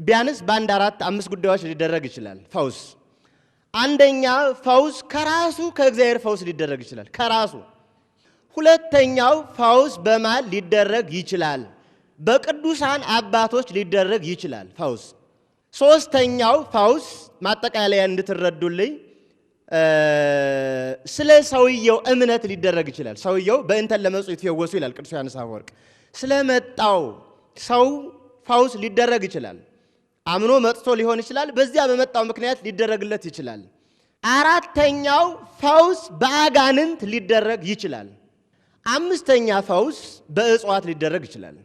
ቢያንስ ባንድ 4-5 ጉዳዮች ሊደረግ ይችላል ፈውስ። አንደኛ ፈውስ ከራሱ ከእግዚአብሔር ፈውስ ሊደረግ ይችላል ከራሱ። ሁለተኛው ፈውስ በማን ሊደረግ ይችላል? በቅዱሳን አባቶች ሊደረግ ይችላል ፈውስ። ሶስተኛው ፈውስ ማጠቃለያ እንድትረዱልኝ ስለ ሰውየው እምነት ሊደረግ ይችላል። ሰውየው በእንተን ለመጹ ይትፈወሱ ይላል ቅዱስ ዮሐንስ አፈወርቅ። ስለመጣው ሰው ፈውስ ሊደረግ ይችላል። አምኖ መጥቶ ሊሆን ይችላል። በዚያ በመጣው ምክንያት ሊደረግለት ይችላል። አራተኛው ፈውስ በአጋንንት ሊደረግ ይችላል። አምስተኛ ፈውስ በእጽዋት ሊደረግ ይችላል።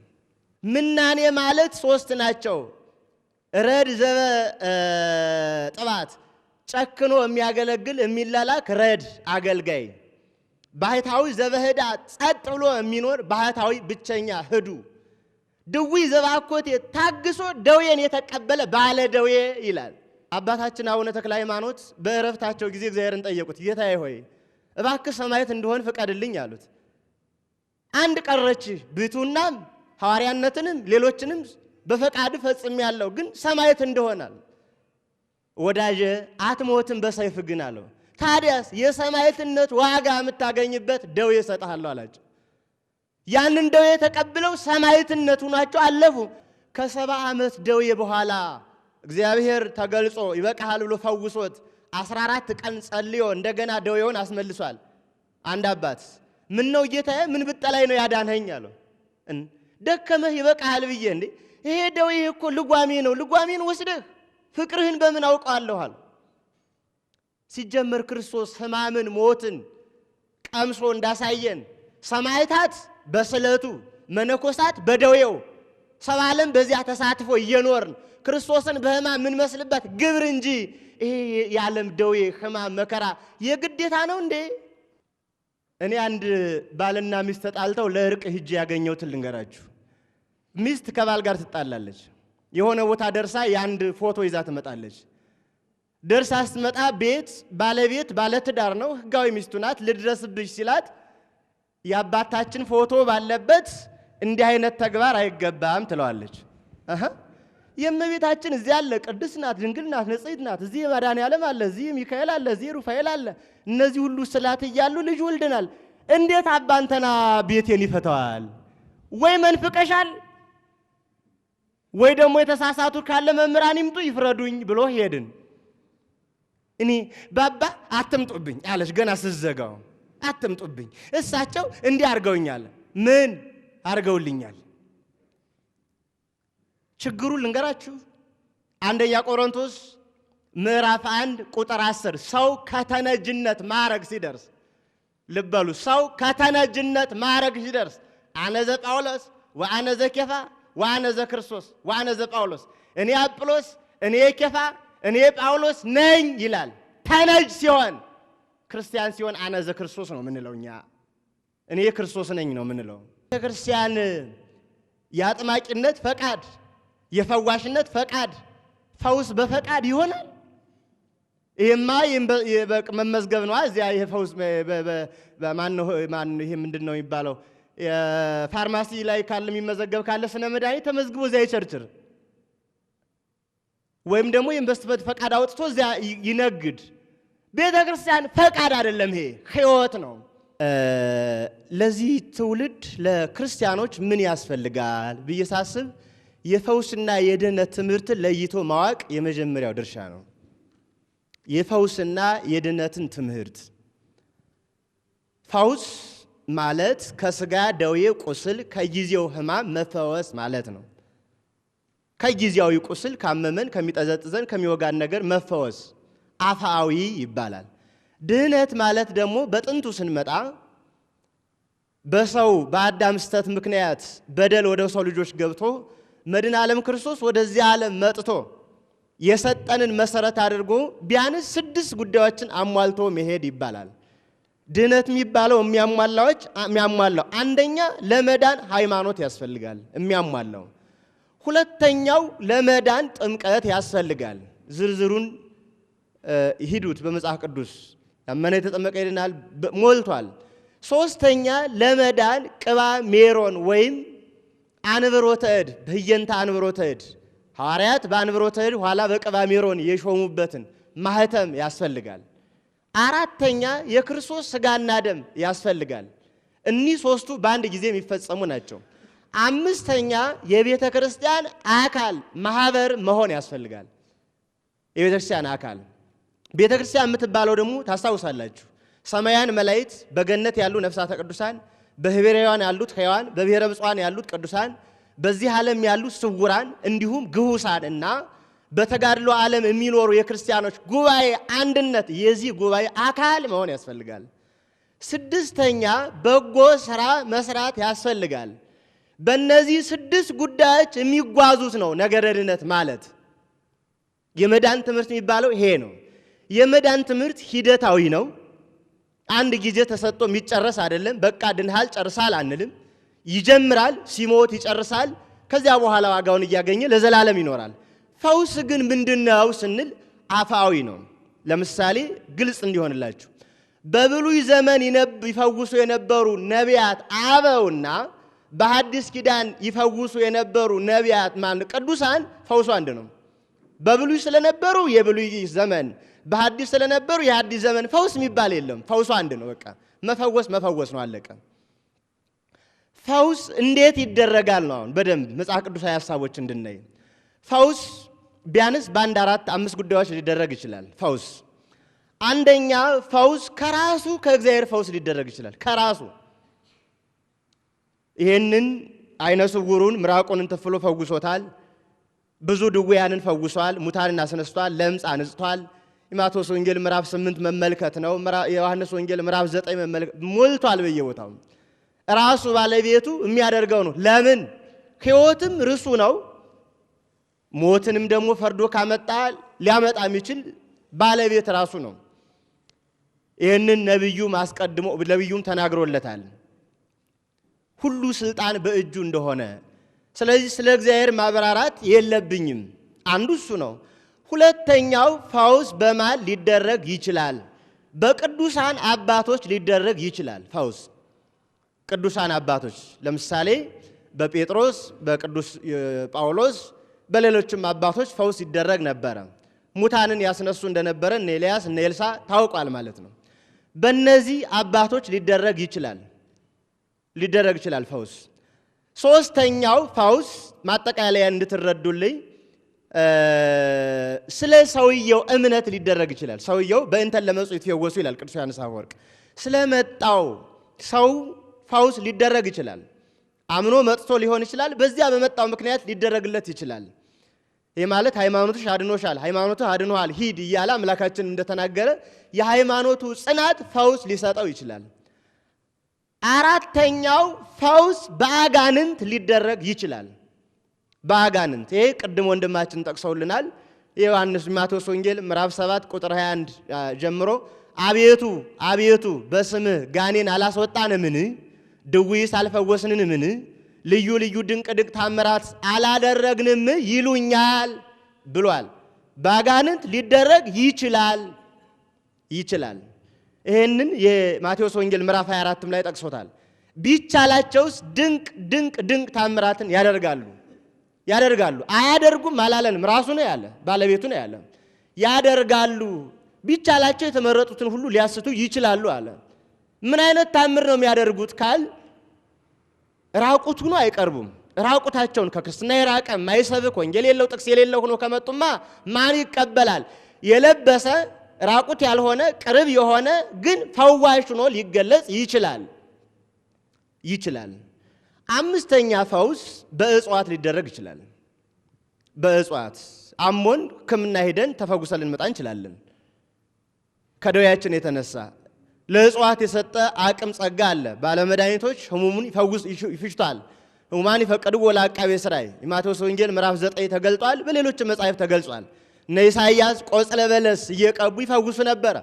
ምናኔ ማለት 3 ናቸው። ረድ ዘበ ጥባት ጨክኖ የሚያገለግል የሚላላክ ረድ አገልጋይ፣ ባህታዊ ዘበህዳ ጸጥ ብሎ የሚኖር ባህታዊ ብቸኛ ህዱ፣ ድዊ ዘባኮቴ ታግሶ ደዌን የተቀበለ ባለ ደዌ ይላል። አባታችን አቡነ ተክለ ሃይማኖት በእረፍታቸው ጊዜ እግዚአብሔርን ጠየቁት። ጌታዬ ሆይ እባክህ ሰማዕት እንድሆን ፍቀድልኝ አሉት። አንድ ቀረች፣ ብሕትውናም ሐዋርያነትንም ሌሎችንም በፈቃድ ፈጽሜያለሁ፣ ግን ሰማዕት እንደሆናል። ወዳጄ አትሞትም በሰይፍ ግን አለው። ታዲያስ የሰማዕትነት ዋጋ የምታገኝበት ደዌ እሰጥሃለሁ አላቸው። ያንን ደዌ ተቀብለው ሰማዕትነት ሆናቸው አለፉ። ከ70 ዓመት ደዌ በኋላ እግዚአብሔር ተገልጾ ይበቃሃል ብሎ ፈውሶት 14 ቀን ጸልዮ እንደገና ደዌውን አስመልሷል። አንድ አባት ምን ነው ጌታዬ ምን ብጠላይ ነው ያዳንኸኝ አለው። ደከመህ ይበቃሃል ብዬ እንዴ ይሄ ደዌ እኮ ልጓሜ ነው፣ ልጓሜን ወስደህ ፍቅርህን በምን አውቀዋለሁ አለ። ሲጀመር ክርስቶስ ሕማምን ሞትን ቀምሶ እንዳሳየን ሰማዕታት በስለቱ መነኮሳት በደዌው ሰብአ ዓለም በዚያ ተሳትፎ እየኖርን ክርስቶስን በሕማም ምን መስልበት ግብር እንጂ ይሄ የዓለም ደዌ ሕማም መከራ የግዴታ ነው እንዴ? እኔ አንድ ባልና ሚስት ተጣልተው ለእርቅ ሂጄ ያገኘሁትን ልንገራችሁ። ሚስት ከባል ጋር ትጣላለች። የሆነ ቦታ ደርሳ የአንድ ፎቶ ይዛ ትመጣለች። ደርሳ ስትመጣ ቤት ባለቤት ባለትዳር ነው፣ ሕጋዊ ሚስቱ ናት። ልድረስብሽ ሲላት የአባታችን ፎቶ ባለበት እንዲህ አይነት ተግባር አይገባም ትለዋለች። የእመቤታችን እዚህ አለ፣ ቅድስት ናት፣ ድንግል ናት፣ ንጽሕት ናት። እዚህ መድኃኔዓለም አለ፣ እዚህ ሚካኤል አለ፣ እዚህ ሩፋኤል አለ። እነዚህ ሁሉ ስላት እያሉ ልጅ ወልደናል። እንዴት አባንተና ቤቴን ይፈተዋል? ወይ መንፍቀሻል ወይ ደግሞ የተሳሳቱ ካለ መምህራን ይምጡ ይፍረዱኝ ብሎ ሄድን። እኔ ባባ አትምጡብኝ አለች። ገና ስዘጋው አትምጡብኝ፣ እሳቸው እንዲህ አድርገውኛል። ምን አድርገውልኛል? ችግሩን ልንገራችሁ። አንደኛ ቆሮንቶስ ምዕራፍ 1 ቁጥር 10 ሰው ከተነጅነት ማዕረግ ሲደርስ፣ ልበሉ፣ ሰው ከተነጅነት ማዕረግ ሲደርስ አነዘ ጳውሎስ ወአነዘ ኬፋ ወአነዘ ክርስቶስ ወአነዘ ጳውሎስ፣ እኔ አጵሎስ እኔ ኬፋ እኔ ጳውሎስ ነኝ ይላል። ተነጅ ሲሆን ክርስቲያን ሲሆን አነዘ ክርስቶስ ነው ምንለው እኛ። እኔ ክርስቶስ ነኝ ነው ምንለው። ክርስቲያን የአጥማቂነት ፈቃድ፣ የፈዋሽነት ፈቃድ፣ ፈውስ በፈቃድ ይሆናል። ይሄማ መመዝገብ ነው። እዚያ ይሄ ፈውስ ማን ይሄ ምንድነው የሚባለው? ፋርማሲ ላይ ካለ የሚመዘገብ ካለ ስነ መድኃኒት ተመዝግቦ እዚያ ይቸርችር፣ ወይም ደግሞ የኢንቨስትመንት ፈቃድ አውጥቶ እዚያ ይነግድ። ቤተ ክርስቲያን ፈቃድ አይደለም፣ ይሄ ሕይወት ነው። ለዚህ ትውልድ ለክርስቲያኖች ምን ያስፈልጋል ብዬ ሳስብ የፈውስና የድህነት ትምህርትን ለይቶ ማወቅ የመጀመሪያው ድርሻ ነው። የፈውስና የድህነትን ትምህርት። ፈውስ ማለት ከስጋ ደዌ ቁስል ከጊዜው ሕማም መፈወስ ማለት ነው። ከጊዜያዊ ቁስል ካመመን ከሚጠዘጥዘን ከሚወጋን ነገር መፈወስ አፋዊ ይባላል። ድህነት ማለት ደግሞ በጥንቱ ስንመጣ በሰው በአዳም ስተት ምክንያት በደል ወደ ሰው ልጆች ገብቶ መድኃኔ ዓለም ክርስቶስ ወደዚህ ዓለም መጥቶ የሰጠንን መሰረት አድርጎ ቢያንስ 6 ጉዳዮችን አሟልቶ መሄድ ይባላል። ድህነት የሚባለው የሚያሟላው አንደኛ ለመዳን ሃይማኖት ያስፈልጋል የሚያሟላው። ሁለተኛው ለመዳን ጥምቀት ያስፈልጋል። ዝርዝሩን ሂዱት በመጽሐፍ ቅዱስ ያመነ የተጠመቀ ይድናል ሞልቷል። ሶስተኛ ለመዳን ቅባ ሜሮን ወይም አንብሮተ እድ በየንተ አንብሮተ እድ ሐዋርያት በአንብሮተ እድ ኋላ በቅባ ሜሮን የሾሙበትን ማህተም ያስፈልጋል። አራተኛ የክርስቶስ ሥጋና ደም ያስፈልጋል። እኒህ ሶስቱ በአንድ ጊዜ የሚፈጸሙ ናቸው። አምስተኛ የቤተ ክርስቲያን አካል ማህበር መሆን ያስፈልጋል። የቤተ ክርስቲያን አካል ቤተ ክርስቲያን የምትባለው ደግሞ ታስታውሳላችሁ፣ ሰማያን መላእክት፣ በገነት ያሉ ነፍሳተ ቅዱሳን፣ በህብረ ሕያዋን ያሉት ሕያዋን፣ በብሔረ ብፁዓን ያሉት ቅዱሳን፣ በዚህ ዓለም ያሉት ስውራን እንዲሁም ግሁሳን እና በተጋድሎ ዓለም የሚኖሩ የክርስቲያኖች ጉባኤ አንድነት የዚህ ጉባኤ አካል መሆን ያስፈልጋል። ስድስተኛ በጎ ሥራ መስራት ያስፈልጋል። በእነዚህ 6 ጉዳዮች የሚጓዙት ነው ነገረ ድነት ማለት። የመዳን ትምህርት የሚባለው ይሄ ነው። የመዳን ትምህርት ሂደታዊ ነው። አንድ ጊዜ ተሰጥቶ የሚጨረስ አይደለም። በቃ ድንሃል ጨርሳል አንልም። ይጀምራል፣ ሲሞት ይጨርሳል። ከዚያ በኋላ ዋጋውን እያገኘ ለዘላለም ይኖራል። ፈውስ ግን ምንድነው ስንል አፋዊ ነው። ለምሳሌ ግልጽ እንዲሆንላችሁ በብሉይ ዘመን ይፈውሱ የነበሩ ነቢያት አበውና በሐዲስ ኪዳን ይፈውሱ የነበሩ ነቢያት ቅዱሳን ፈውሱ አንድ ነው። በብሉይ ስለነበሩ የብሉይ ዘመን፣ በሐዲስ ስለነበሩ የሐዲስ ዘመን ፈውስ የሚባል የለም። ፈውሱ አንድ ነው። በቃ መፈወስ ነው፣ አለቀ። ፈውስ እንዴት ይደረጋል ነው አሁን በደንብ መጽሐፍ ቅዱሳዊ ሐሳቦች እንድናይ። ፈውስ ቢያንስ በአንድ 4-5 ጉዳዮች ሊደረግ ይችላል። ፈውስ አንደኛ፣ ፈውስ ከራሱ ከእግዚአብሔር ፈውስ ሊደረግ ይችላል። ከራሱ ይሄንን አይነ ስውሩን ምራቁን ተፍሎ ፈውሶታል። ብዙ ድውያንን ፈውሷል። ሙታንን አስነስቷል። ለምጽ አንጽቷል። የማቴዎስ ወንጌል ምዕራፍ 8 መመልከት ነው። የዮሐንስ ወንጌል ምዕራፍ 9 መመልከት ሞልቷል በየቦታው። ራሱ ባለቤቱ የሚያደርገው ነው። ለምን? ሕይወትም ርሱ ነው። ሞትንም ደግሞ ፈርዶ ካመጣ ሊያመጣ የሚችል ባለቤት ራሱ ነው። ይህንን ነብዩም አስቀድሞ ነብዩም ተናግሮለታል፣ ሁሉ ስልጣን በእጁ እንደሆነ። ስለዚህ ስለ እግዚአብሔር ማብራራት የለብኝም። አንዱ እሱ ነው። ሁለተኛው ፈውስ በማን ሊደረግ ይችላል? በቅዱሳን አባቶች ሊደረግ ይችላል። ፈውስ ቅዱሳን አባቶች ለምሳሌ በጴጥሮስ፣ በቅዱስ ጳውሎስ፣ በሌሎችም አባቶች ፈውስ ይደረግ ነበረ። ሙታንን ያስነሱ እንደነበረ እነ ኤልያስ እነ ኤልሳ ታውቋል ማለት ነው። በእነዚህ አባቶች ሊደረግ ይችላል ፈውስ። ሶስተኛው ፈውስ ማጠቃለያ እንድትረዱልኝ ስለ ሰውየው እምነት ሊደረግ ይችላል። ሰውየው በእንተን ለመጹ ይትፈወሱ ይላል ቅዱስ ዮሐንስ አፈወርቅ። ስለመጣው ሰው ፈውስ ሊደረግ ይችላል። አምኖ መጥቶ ሊሆን ይችላል። በዚያ በመጣው ምክንያት ሊደረግለት ይችላል። ይህ ማለት ሃይማኖትሽ አድኖሻል፣ ሃይማኖትህ አድኖሃል ሂድ እያለ አምላካችን እንደተናገረ የሃይማኖቱ ጽናት ፈውስ ሊሰጠው ይችላል። አራተኛው ፈውስ በአጋንንት ሊደረግ ይችላል። በአጋንንት ይሄ ቅድም ወንድማችን ጠቅሰውልናል። የዮሐንስ ማቴዎስ ወንጌል ምዕራፍ 7 ቁጥር 21 ጀምሮ አቤቱ አቤቱ በስምህ ጋኔን አላስወጣንምን? ድውይስ አልፈወስንምን? ልዩ ልዩ ድንቅ ድንቅ ታምራት አላደረግንም ይሉኛል ብሏል። በአጋንንት ሊደረግ ይችላል። ይህንን የማቴዎስ ወንጌል ምዕራፍ 24 ላይ ጠቅሶታል። ቢቻላቸውስ ድንቅ ታምራትን ያደርጋሉ። አያደርጉም አላለንም። ራሱ ነው ያለ፣ ባለቤቱ ነው ያለ። ያደርጋሉ። ቢቻላቸው የተመረጡትን ሁሉ ሊያስቱ ይችላሉ አለ። ምን አይነት ታምር ነው የሚያደርጉት ካል ራቁት ሆኖ አይቀርቡም። ራቁታቸውን ከክርስትና የራቀ ማይሰብክ ወንጌል የለው ጥቅስ የሌለው ሆኖ ከመጡማ ማን ይቀበላል? የለበሰ ራቁት ያልሆነ ቅርብ የሆነ ግን ፈዋሽ ሆኖ ሊገለጽ ይችላል። አምስተኛ ፈውስ በእጽዋት ሊደረግ ይችላል። በእጽዋት አሞን ሕክምና ሄደን ተፈጉሰን ልንመጣ እንችላለን። ከደዌያችን የተነሳ ለእጽዋት የሰጠ አቅም ጸጋ አለ። ባለመድኃኒቶች ህሙሙን ይፍሽታል። ህሙማን ይፈቀዱ ለዐቃቤ ሥራይ የማቴዎስ ወንጌል ምዕራፍ 9 ተገልጧል። በሌሎች መጻሕፍት ተገልጿል። እነ ኢሳይያስ ቆጽለ በለስ እየቀቡ ይፈውሱ ነበረ።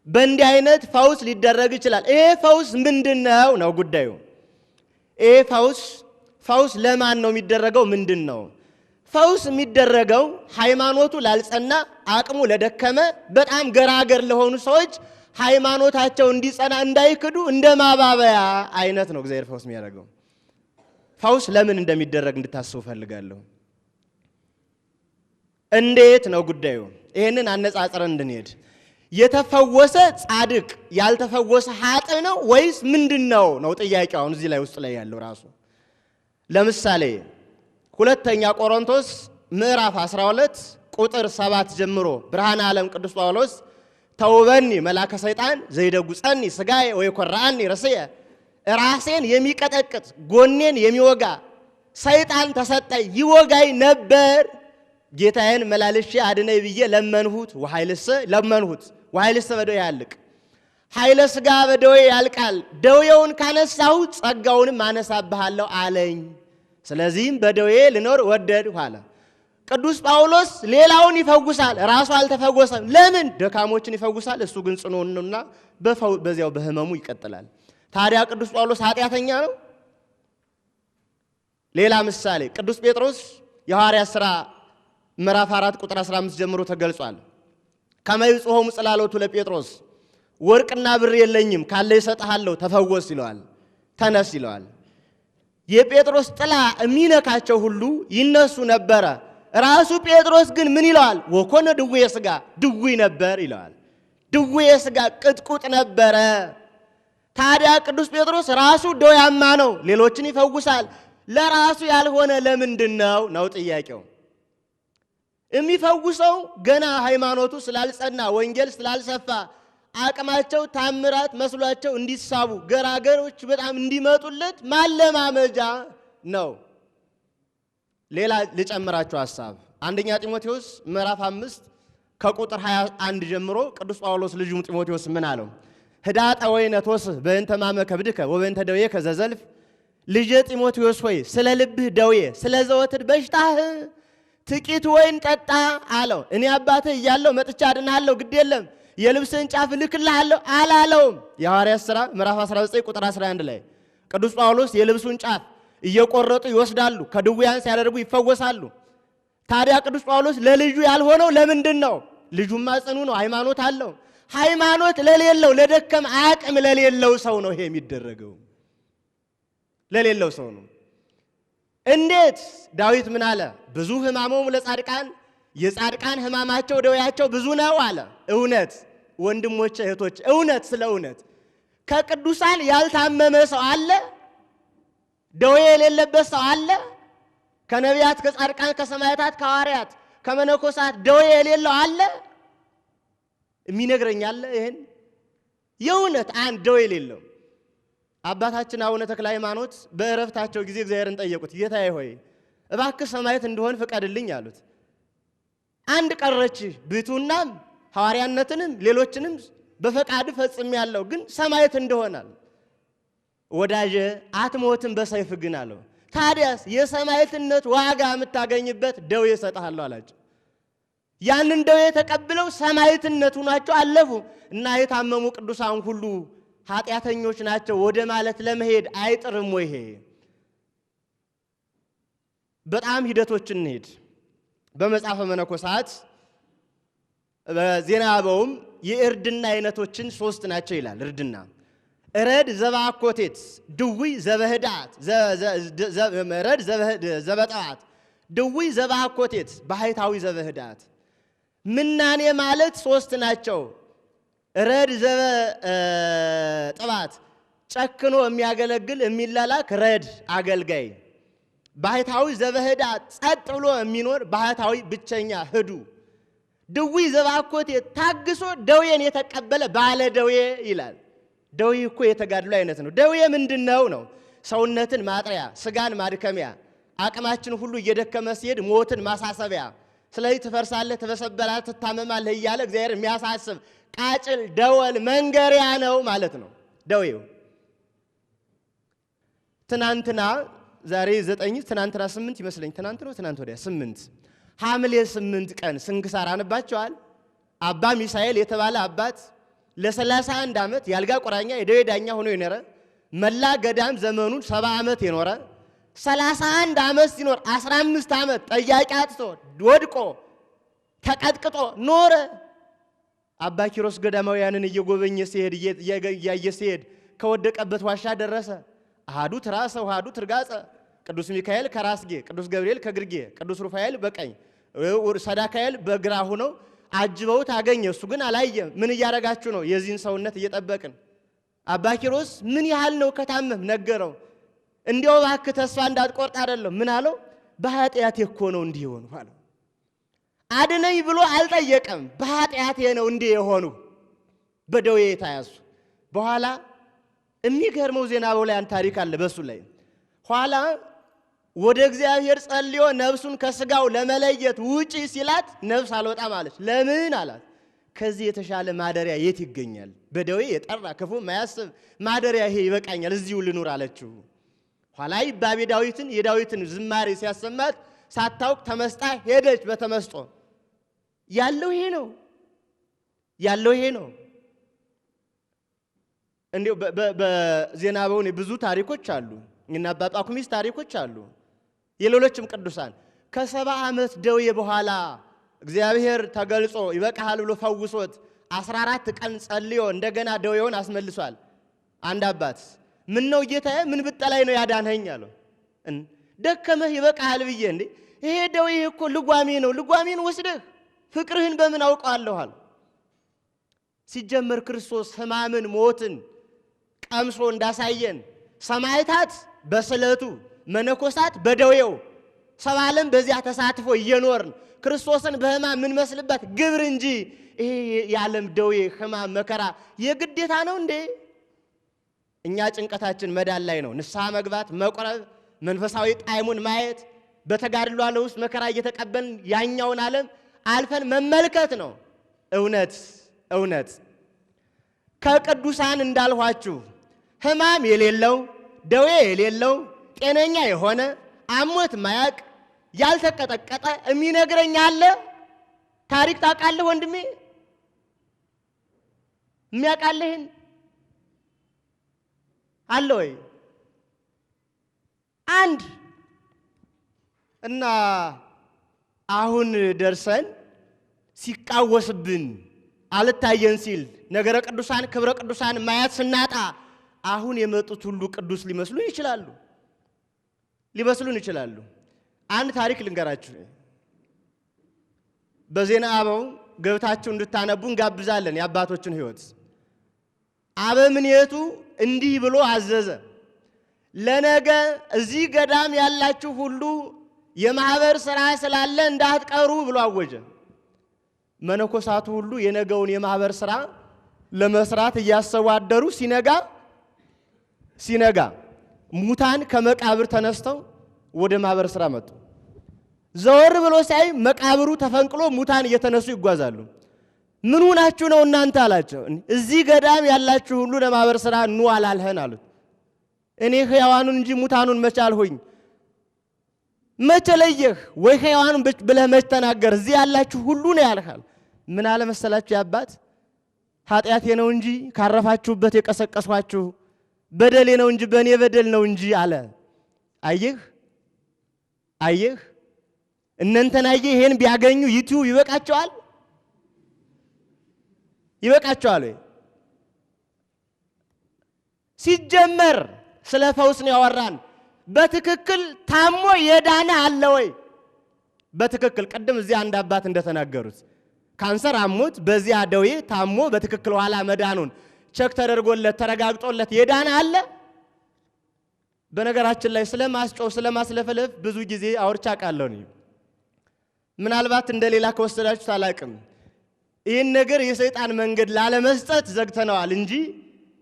በእንዲህ አይነት ፈውስ ሊደረግ ይችላል። ይሄ ፈውስ ምንድነው ነው ጉዳዩ። ይሄ ፈውስ ለማን ነው የሚደረገው? ምንድን ነው ፈውስ የሚደረገው? ሃይማኖቱ ላልጸና፣ አቅሙ ለደከመ፣ በጣም ገራገር ለሆኑ ሰዎች ሃይማኖታቸው እንዲጸና እንዳይክዱ እንደ ማባበያ አይነት ነው እግዚአብሔር ፈውስ የሚያደርገው። ፈውስ ለምን እንደሚደረግ እንድታስቡ ፈልጋለሁ። እንዴት ነው ጉዳዩ? ይሄንን አነጻጽረን እንድንሄድ የተፈወሰ ጻድቅ ያልተፈወሰ ኃጥእ ነው ወይስ ምንድነው ነው ጥያቄው። አሁን እዚህ ላይ ውስጥ ላይ ያለው ራሱ ለምሳሌ ሁለተኛ ቆሮንቶስ ምዕራፍ 12 ቁጥር 7 ጀምሮ ብርሃነ ዓለም ቅዱስ ጳውሎስ ተውበኒ መላከ ሰይጣን ዘይደጉጸኒ ስጋዬ ወይኮራኒ ርስየ ራሴን የሚቀጠቅጥ ጎኔን የሚወጋ ሰይጣን ተሰጠኝ ይወጋይ ነበር ጌታዬን መላልሼ አድነይ ብዬ ለመንሁት ወኃይልሰ በደዌ ያልቅ ኃይለ ሥጋ በደዌ ያልቃል ደዌውን ካነሳሁት ጸጋውንም አነሳብሃለሁ አለኝ ስለዚህም በደዌ ልኖር ወደድሁ አለ። ቅዱስ ጳውሎስ ሌላውን ይፈውሳል ራሱ አልተፈወሰም። ለምን? ደካሞችን ይፈውሳል እሱ ግን ጽኑ ነውና በዚያው በህመሙ ይቀጥላል። ታዲያ ቅዱስ ጳውሎስ ኃጢአተኛ ነው? ሌላ ምሳሌ ቅዱስ ጴጥሮስ የሐዋርያት ሥራ ምዕራፍ 4 ቁጥር 15 ጀምሮ ተገልጿል። ከመይጽሖሙ ጽላሎቱ ለጴጥሮስ ወርቅና ብር የለኝም ካለ ይሰጥሃለሁ ተፈወስ ይለዋል፣ ተነስ ይለዋል። የጴጥሮስ ጥላ የሚነካቸው ሁሉ ይነሱ ነበረ። ራሱ ጴጥሮስ ግን ምን ይለዋል? ወኮነ ድውየ ሥጋ ድውይ ነበር ይለዋል። ድውየ ሥጋ ቅጥቁጥ ነበረ። ታዲያ ቅዱስ ጴጥሮስ ራሱ ደዌያማ ነው፣ ሌሎችን ይፈውሳል። ለራሱ ያልሆነ ለምንድነው ነው ጥያቄው። የሚፈውሰው ገና ሃይማኖቱ ስላልጸና ወንጌል ስላልሰፋ አቅማቸው ታምራት መስሏቸው እንዲሳቡ ገራገሮች በጣም እንዲመጡለት ማለማመጃ ነው። ሌላ ልጨምራችሁ ሐሳብ አንደኛ ጢሞቴዎስ ምዕራፍ 5 ከቁጥር 21 ጀምሮ ቅዱስ ጳውሎስ ልጁ ጢሞቴዎስ ምን አለው? ህዳጠ ወይነ ተወስህ በእንተ ማመ ከብድከ ወበእንተ ደዌከ ዘዘልፍ ልጄ ጢሞቴዎስ ሆይ ስለ ልብህ ደዌ ስለ ዘወትር በሽታህ ጥቂት ወይን ጠጣ አለው። እኔ አባትህ እያለሁ መጥቻ አድንሃለሁ ግድ የለም የልብስህን ጫፍ እልክልሃለሁ አላለውም? የሐዋርያት ሥራ ምዕራፍ 19 ቁጥር 11 ላይ ቅዱስ ጳውሎስ የልብሱን ጫፍ እየቆረጡ ይወስዳሉ፣ ከድውያን ሲያደርጉ ይፈወሳሉ። ታዲያ ቅዱስ ጳውሎስ ለልጁ ያልሆነው ለምንድን ነው? ልጁማ ጽኑ ነው፣ ሃይማኖት አለው። ሃይማኖት ለሌለው ለደከም አቅም ለሌለው ሰው ነው ይሄ የሚደረገው፣ ለሌለው ሰው ነው። እንዴት? ዳዊት ምን አለ? ብዙ ሕማሞሙ ለጻድቃን የጻድቃን ሕማማቸው ደዌያቸው ብዙ ነው አለ። እውነት ወንድሞቼ እህቶች፣ እውነት ስለ እውነት ከቅዱሳን ያልታመመ ሰው አለ? ደዌ የሌለበት ሰው አለ? ከነቢያት ከጻድቃን ከሰማዕታት ከሐዋርያት ከመነኮሳት ደዌ የሌለው አለ? የሚነግረኝ አለ? ይሄን የእውነት አንድ ደዌ የሌለው አባታችን አቡነ ተክለ ሃይማኖት በእረፍታቸው ጊዜ እግዚአብሔርን ጠየቁት። ጌታዬ ሆይ እባክህ ሰማዕት እንደሆን ፍቀድልኝ አሉት። አንድ ቀረች ብሕትውናም ሐዋርያነትንም ሌሎችንም በፈቃድ ፈጽሜያለሁ፣ ግን ሰማዕት እንደሆናል። ወዳጄ አትሞትም በሰይፍ ግን አለው። ታዲያስ የሰማዕትነት ዋጋ የምታገኝበት ደዌ እሰጥሃለሁ አላቸው። ያንን ደዌ ተቀብለው ሰማዕትነት ሆናቸው አለፉ። እና የታመሙ ቅዱሳን ሁሉ ኃጢአተኞች ናቸው ወደ ማለት ለመሄድ አይጥርም ወይ? ይሄ በጣም ሂደቶችን እንሄድ። በመጽሐፈ መነኮሳት በዜና አበውም የእርድና አይነቶችን 3 ናቸው ይላል። እርድና ረድ ዘባኮቴት ድውይ ዘበህዳት ረድ ዘበጠዋት ድውይ ዘባኮቴት ባህታዊ ዘበህዳት። ምናኔ ማለት 3 ናቸው። ረድ ዘበጥባት ጨክኖ የሚያገለግል የሚላላክ ረድ አገልጋይ፣ ባህታዊ ዘበህዳት ጸጥ ብሎ የሚኖር ባህታዊ ብቸኛ ህዱ፣ ድውይ ዘባኮቴት ታግሶ ደዌን የተቀበለ ባለ ደዌ ይላል። ደዌ እኮ የተጋድሎ አይነት ነው። ደዌ ምንድነው ነው? ሰውነትን ማጥሪያ፣ ስጋን ማድከሚያ፣ አቅማችን ሁሉ እየደከመ ሲሄድ ሞትን ማሳሰቢያ። ስለዚህ ትፈርሳለህ፣ ትበሰበራለህ፣ ትታመማለህ እያለ እግዚአብሔር የሚያሳስብ ቃጭል ደወል መንገሪያ ነው ማለት ነው ደዌው። ትናንትና ዛሬ 9 ትናንትና 8 ይመስለኝ ትናንት ነው ትናንት ወዲያ 8 ሐምሌ 8 ቀን ስንክሳር አንባቸዋል። አባ ሚሳኤል የተባለ አባት ለ31 ዓመት ያልጋ ቁራኛ የደዌ ዳኛ ሆኖ የኖረ መላ ገዳም ዘመኑን 70 ዓመት የኖረ 31 ዓመት ሲኖር 15 ዓመት ጠያቂ አጥቶ ወድቆ ተቀጥቅጦ ኖረ። አባ ኪሮስ ገዳማውያንን እየጎበኘ ሲሄድ እያየ ሲሄድ ከወደቀበት ዋሻ ደረሰ። አሃዱ ትራሰ ወአሐዱ ትርጋጸ፣ ቅዱስ ሚካኤል ከራስጌ፣ ቅዱስ ገብርኤል ከግርጌ፣ ቅዱስ ሩፋኤል በቀኝ ሰዳካኤል በግራ ሆነው አጅበውት አገኘ። እሱ ግን አላየም። ምን እያረጋችሁ ነው? የዚህን ሰውነት እየጠበቅን። አባ ኪሮስ ምን ያህል ነው ከታመም ነገረው። እንዲያው እባክህ ተስፋ እንዳትቆርጥ አይደለም። ምን አለው? በኃጢአቴ እኮ ነው እንዲህ የሆኑ አለው። አድነኝ ብሎ አልጠየቀም። በኃጢአቴ ነው እንዲህ የሆኑ በደዌ የተያዙ። በኋላ የሚገርመው ዜናው ላይ አንድ ታሪክ አለ በሱ ላይ። ኋላ ወደ እግዚአብሔር ጸልዮ ነፍሱን ከስጋው ለመለየት ውጪ ሲላት ነፍስ አልወጣም አለች። ለምን አላት? ከዚህ የተሻለ ማደሪያ የት ይገኛል? በደዌ የጠራ ክፉ ማያስብ ማደሪያ ይሄ ይበቃኛል፣ እዚሁ ልኑር አለችው። ኋላ ይባቤ ዳዊትን የዳዊትን ዝማሬ ሲያሰማት ሳታውቅ ተመስጣ ሄደች። በተመስጦ ያለው ይሄ ነው ያለው ይሄ ነው። እንዴ በዜና በውን ብዙ ታሪኮች አሉ እና አባ ጳኩሚስ ታሪኮች አሉ። የሌሎችም ቅዱሳን ከ70 ዓመት ደዌ በኋላ እግዚአብሔር ተገልጾ ይበቃሃል ብሎ ፈውሶት 14 ቀን ጸልዮ እንደገና ደዌውን አስመልሷል። አንድ አባት ምን ነው ጌታዬ ምን ብጠላይ ነው ያዳንኸኝ አለው። ደከመህ ይበቃሃል ብዬ እንዴ ይሄ ደዌ እኮ ልጓሜ ነው። ልጓሜን ወስደህ ፍቅርህን በምን አውቀዋለሁ አለ። ሲጀመር ክርስቶስ ሕማምን ሞትን ቀምሶ እንዳሳየን ሰማዕታት በስለቱ መነኮሳት በደዌው ሰብአ ዓለም በዚያ ተሳትፎ እየኖርን ክርስቶስን በሕማም ምን መስልበት ግብር እንጂ ይሄ የዓለም ደዌ ሕማም መከራ የግዴታ ነው እንዴ? እኛ ጭንቀታችን መዳን ላይ ነው። ንስሐ መግባት፣ መቁረብ፣ መንፈሳዊ ጣዕሙን ማየት፣ በተጋድሎ ዓለም ውስጥ መከራ እየተቀበልን ያኛውን ዓለም አልፈን መመልከት ነው። እውነት እውነት ከቅዱሳን እንዳልኋችሁ ሕማም የሌለው ደዌ የሌለው ጤነኛ የሆነ አሞት ማያቅ ያልተቀጠቀጠ የሚነግረኝ አለ? ታሪክ ታውቃለህ ወንድሜ? የሚያውቃለህን አለ ወይ? አንድ እና አሁን ደርሰን ሲቃወስብን አልታየን ሲል ነገረ ቅዱሳን ክብረ ቅዱሳን ማየት ስናጣ አሁን የመጡት ሁሉ ቅዱስ ሊመስሉን ይችላሉ። አንድ ታሪክ ልንገራችሁ። በዜና አበው ገብታችሁ እንድታነቡ እንጋብዛለን። የአባቶችን ሕይወት አበምኔቱ እንዲህ ብሎ አዘዘ። ለነገ እዚህ ገዳም ያላችሁ ሁሉ የማህበር ሥራ ስላለ እንዳትቀሩ ብሎ አወጀ። መነኮሳቱ ሁሉ የነገውን የማህበር ሥራ ለመስራት እያሰቡ አደሩ። ሲነጋ ሙታን ከመቃብር ተነስተው ወደ ማህበር ሥራ መጡ። ዘወር ብሎ ሳይ መቃብሩ ተፈንቅሎ ሙታን እየተነሱ ይጓዛሉ። ምን ሆናችሁ ነው እናንተ አላቸው። እዚህ ገዳም ያላችሁ ሁሉ ለማህበር ሥራ ኑ አላልኸን አሉት። እኔ ሕያዋኑን እንጂ ሙታኑን መች አልሁኝ? መቼ ለየህ ወይ ሕያዋኑን ብለህ መች ተናገር? እዚህ ያላችሁ ሁሉ ነው ያልሃል። ምን አለ መሰላችሁ ያባት ኃጢአቴ ነው እንጂ ካረፋችሁበት የቀሰቀስኋችሁ በደሌ ነው እንጂ በእኔ በደል ነው እንጂ አለ። አየህ እነንተን ይሄን ቢያገኙ ዩቲዩብ ይበቃቸዋል ወይ? ሲጀመር ስለ ፈውስ ነው ያወራን። በትክክል ታሞ የዳነ አለ ወይ? በትክክል ቅድም እዚህ አንድ አባት እንደተናገሩት ካንሰር አሞት በዚያ ደዌ ታሞ በትክክል ኋላ መዳኑን ቸክ ተደርጎለት ተረጋግጦለት የዳነ አለ? በነገራችን ላይ ስለማስጮህ ስለማስለፈለፍ ብዙ ጊዜ አውርቻ ቃለሁ ነው። ምናልባት እንደሌላ ከወሰዳችሁ አላቅም። ይህን ነገር የሰይጣን መንገድ ላለመስጠት ዘግተነዋል እንጂ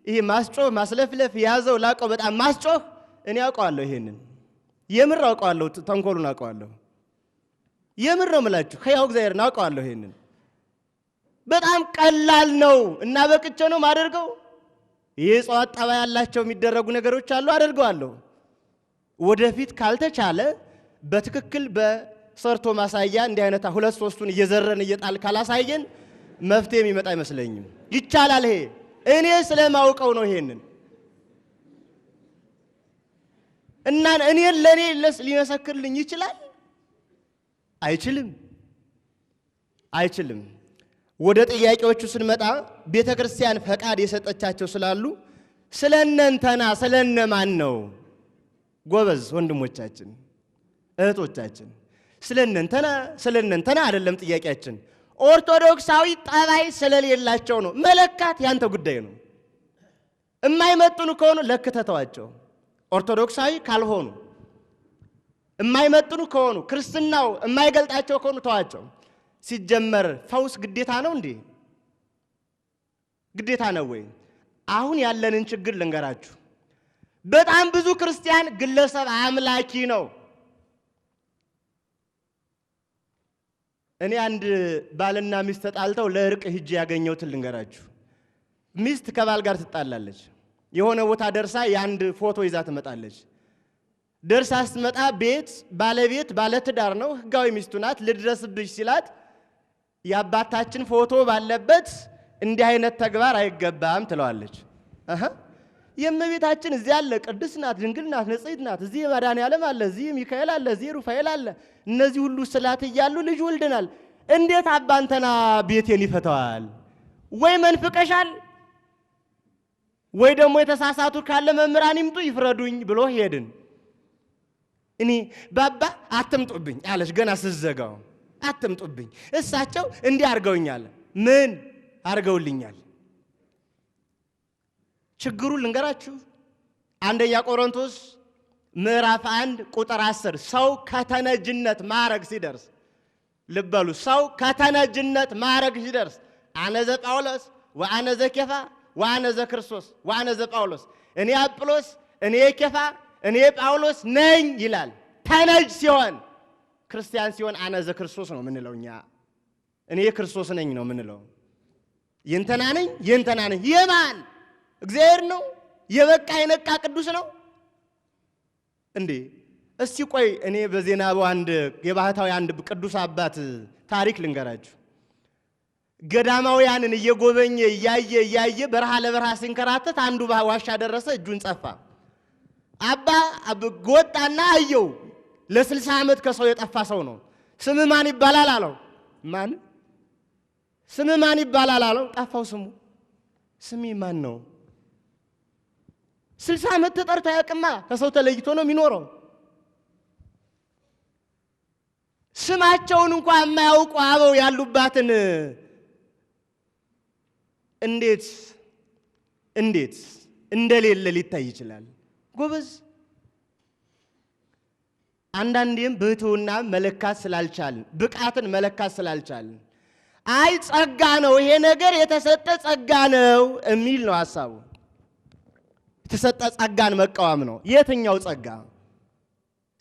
ይሄ ማስጮህ ማስለፍለፍ ያዘው ላቀው በጣም ማስጮህ እኔ አውቀዋለሁ። ይሄንን የምር አውቀዋለሁ። ተንኮሉን አውቀዋለሁ። የምር ነው የምላችሁ። ሕያው እግዚአብሔርን አውቀዋለሁ። ይሄንን በጣም ቀላል ነው እና በቅቼ ነው ማደርገው። ይሄ ጸዋት ጠባይ ያላቸው የሚደረጉ ነገሮች አሉ፣ አደርገዋለሁ። ወደፊት ካልተቻለ በትክክል በሰርቶ ማሳያ እንዲህ አይነት 2-3ቱን እየዘረን እየጣል ካላሳየን መፍትሄ የሚመጣ አይመስለኝም። ይቻላል። ይሄ እኔ ስለማውቀው ነው። ይሄንን እና እኔን ለኔ ሊመሰክርልኝ ይችላል? አይችልም። ወደ ጥያቄዎቹ ስንመጣ ቤተ ክርስቲያን ፈቃድ የሰጠቻቸው ስላሉ ስለነንተና ስለነማን ነው? ጎበዝ ወንድሞቻችን እህቶቻችን፣ ስለነንተና አይደለም ጥያቄያችን። ኦርቶዶክሳዊ ጠባይ ስለሌላቸው ነው። መለካት ያንተ ጉዳይ ነው። የማይመጥኑ ከሆኑ ለክተተዋቸው። ኦርቶዶክሳዊ ካልሆኑ የማይመጥኑ ከሆኑ ክርስትናው የማይገልጣቸው ከሆኑ ተዋቸው። ሲጀመር ፈውስ ግዴታ ነው እንዴ? ግዴታ ነው ወይ? አሁን ያለንን ችግር ልንገራችሁ። በጣም ብዙ ክርስቲያን ግለሰብ አምላኪ ነው። እኔ አንድ ባልና ሚስት ተጣልተው ለእርቅ ሂጄ ያገኘሁትን ልንገራችሁ። ሚስት ከባል ጋር ትጣላለች። የሆነ ቦታ ደርሳ የአንድ ፎቶ ይዛ ትመጣለች። ደርሳ ስትመጣ ባለቤት ባለትዳር ነው፣ ህጋዊ ሚስቱ ናት። ልድረስብሽ ሲላት የአባታችን ፎቶ ባለበት እንዲህ አይነት ተግባር አይገባም ትለዋለች። የእመቤታችን እዚህ አለ፣ ቅድስት ናት፣ ድንግል ናት፣ ንጽሕት ናት። እዚህ መድኃኔዓለም አለ፣ እዚህ ሚካኤል አለ፣ እዚህ ሩፋኤል አለ። እነዚህ ሁሉ ስላት እያሉ ልጅ ወልደናል። እንዴት አባንተና ቤቴን ይፈታዋል? ወይ መንፍቀሻል፣ ወይ ደግሞ የተሳሳቱ ካለ መምህራን ይምጡ ይፍረዱኝ ብሎ ሄድን። እኔ ባባ አትምጡብኝ አለች። ገና ስዘጋው አትምጡብኝ፣ እሳቸው እንዲህ አድርገውኛል። ምን አድርገውልኛል? ችግሩን ልንገራችሁ። አንደኛ ቆሮንቶስ ምዕራፍ 1 ቁጥር 10 ሰው ከተነጅነት ማዕረግ ሲደርስ፣ ልበሉ፣ ሰው ከተነጅነት ማዕረግ ሲደርስ አነዘ ጳውሎስ ወአነዘ ኬፋ ወአነዘ ክርስቶስ ወአነዘ ጳውሎስ፣ እኔ አጵሎስ፣ እኔ ኬፋ፣ እኔ ጳውሎስ ነኝ ይላል። ተነጅ ሲሆን ክርስቲያን ሲሆን አነዘ ክርስቶስ ነው ምንለው እኛ። እኔ ክርስቶስ ነኝ ነው ምንለው። የእንተና ነኝ የማን እግዚአብሔር ነው? የበቃ የነቃ ቅዱስ ነው እንዴ? እስቲ ቆይ እኔ በዜና አንድ የባህታዊ አንድ ቅዱስ አባት ታሪክ ልንገራችሁ። ገዳማውያንን እየጎበኘ እያየ በረሃ ለበረሃ ሲንከራተት አንዱ ዋሻ ደረሰ። እጁን ጸፋ። አባ ጎጣና አየው። ለ60 ዓመት ከሰው የጠፋ ሰው ነው። ስም ማን ይባላል አለው። ማን? ስም ማን ይባላል አለው። ጠፋው ስሙ። ስሜ ማን ነው? 60 ዓመት ተጠርቶ ያቅማ ከሰው ተለይቶ ነው የሚኖረው። ስማቸውን እንኳን የማያውቁ አበው ያሉባትን እንዴት እንደሌለ ሊታይ ይችላል? ጎበዝ። አንዳንዴም ብሕትውና መለካት ስላልቻልን፣ ብቃትን መለካት ስላልቻልን፣ አይ ጸጋ ነው ይሄ ነገር የተሰጠ ጸጋ ነው የሚል ነው ሐሳቡ። የተሰጠ ጸጋን መቃወም ነው። የትኛው ጸጋ?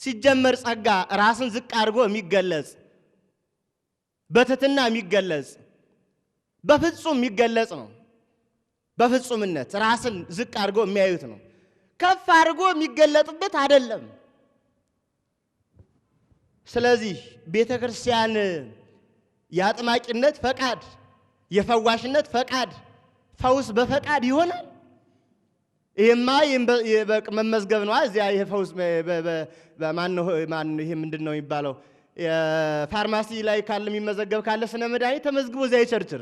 ሲጀመር ጸጋ ራስን ዝቅ አድርጎ የሚገለጽ፣ በትህትና የሚገለጽ፣ በፍጹም የሚገለጽ ነው። በፍጹምነት ራስን ዝቅ አድርጎ የሚያዩት ነው። ከፍ አድርጎ የሚገለጥበት አይደለም። ስለዚህ ቤተ ክርስቲያን የአጥማቂነት ፈቃድ፣ የፈዋሽነት ፈቃድ፣ ፈውስ በፈቃድ ይሆናል። ይሄማ መመዝገብ ነው። እዚያ ይሄ ፈውስ ማን ይሄ ምንድነው የሚባለው? ፋርማሲ ላይ ካለ የሚመዘገብ ካለ ስነ መድኃኒት ተመዝግቦ እዚያ ይቸርችር፣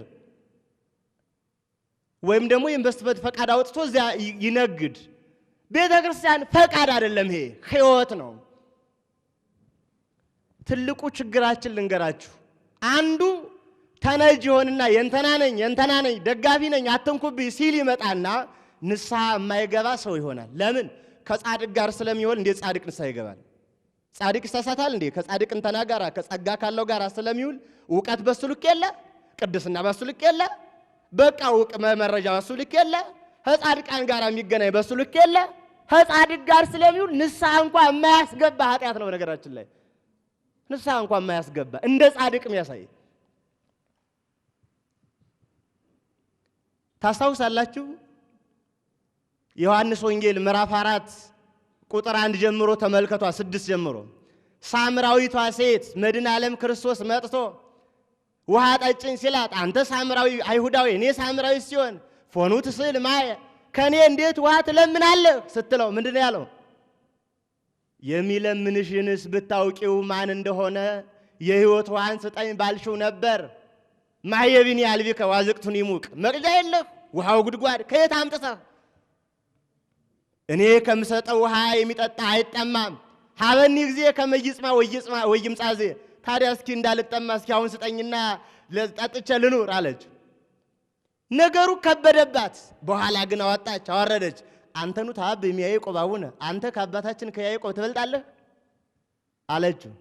ወይም ደግሞ የኢንቨስትመንት ፈቃድ አውጥቶ እዚያ ይነግድ። ቤተ ክርስቲያን ፈቃድ አይደለም፣ ይሄ ሕይወት ነው። ትልቁ ችግራችን ልንገራችሁ። አንዱ ተነጅ ይሆንና የእንተና ነኝ ደጋፊ ነኝ አትንኩብኝ ሲል ይመጣና ንስሐ የማይገባ ሰው ይሆናል። ለምን? ከጻድቅ ጋር ስለሚሆን። እንዴት ጻድቅ ንስሐ ይገባል? ጻድቅ ይሳሳታል እንዴ? ከጻድቅ እንተና ጋር ከጸጋ ካለው ጋር ስለሚውል እውቀት በሱ ልክ የለ፣ ቅድስና በሱ ልክ የለ፣ በቃ መረጃ በሱ ልክ የለ፣ ከጻድቃን ጋር የሚገናኝ በሱ ልክ የለ። ከጻድቅ ጋር ስለሚውል ንስሐ እንኳን የማያስገባ ኃጢአት ነው። ነገራችን ላይ ንስሐ እንኳን የማያስገባ እንደ ጻድቅ የሚያሳይ ታስታውሳላችሁ? ዮሐንስ ወንጌል ምዕራፍ 4 ቁጥር 1 ጀምሮ ተመልከቷ፣ 6 ጀምሮ ሳምራዊቷ ሴት መድኃኔ ዓለም ክርስቶስ መጥቶ ውሃ ጠጭኝ ሲላት አንተ ሳምራዊ አይሁዳዊ እኔ ሳምራዊ ሲሆን ፎኑ ትስል ማየ ከኔ እንዴት ውሃ ትለምናለህ ስትለው ምንድን ነው ያለው? የሚለምንሽንስ ብታውቂው ማን እንደሆነ የሕይወት ውሃን ስጠኝ ባልሽው ነበር። ማየቢኒ አልቢከ ዋዝቅቱን ይሙቅ መቅጃ የለህ ውሃው ጉድጓድ ከየት አምጥተህ? እኔ ከምሰጠው ውሃ የሚጠጣ አይጠማም። ሀበኒ ጊዜ ከመይጽማ ወይምጻዜ ታዲያ እስኪ እንዳልጠማ እስኪ አሁን ስጠኝና ለጠጥቼ ልኑር አለች። ነገሩ ከበደባት። በኋላ ግን አወጣች፣ አወረደች። አንተኑ ታብ የሚያዕቆብ አቡነ አንተ ከአባታችን ከያዕቆብ ትበልጣለህ አለችው።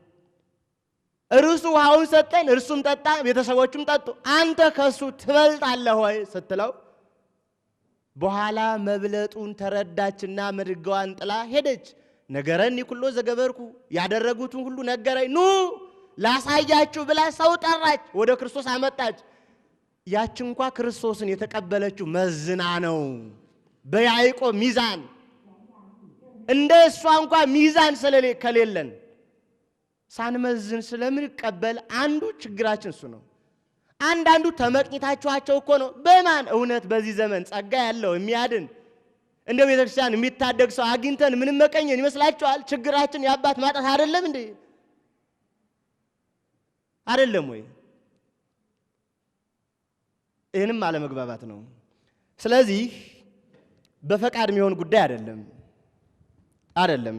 እርሱ ውሃውን ሰጠን፣ እርሱም ጠጣ፣ ቤተሰቦቹም ጠጡ። አንተ ከሱ ትበልጣለህ ወይ ስትለው በኋላ መብለጡን ተረዳችና ምድጋዋን ጥላ ሄደች። ነገረኒ ኩሎ ዘገበርኩ ያደረጉትን ሁሉ ነገረኝ፣ ኑ ላሳያችሁ ብላ ሰው ጠራች፣ ወደ ክርስቶስ አመጣች። ያች እንኳ ክርስቶስን የተቀበለችው መዝና ነው፣ በያዕቆብ ሚዛን። እንደ እሷ እንኳ ሚዛን ከሌለን ሳንመዝን ስለምንቀበል አንዱ ችግራችን እሱ ነው። አንዳንዱ ተመቅኝታችኋቸው እኮ ነው። በማን እውነት በዚህ ዘመን ጸጋ ያለው የሚያድን እንደ ቤተክርስቲያን የሚታደግ ሰው አግኝተን ምን መቀኘን ይመስላችኋል? ችግራችን የአባት ማጣት አይደለም እንዴ? አይደለም ወይ? ይህንም አለመግባባት ነው። ስለዚህ በፈቃድ የሚሆን ጉዳይ አይደለም።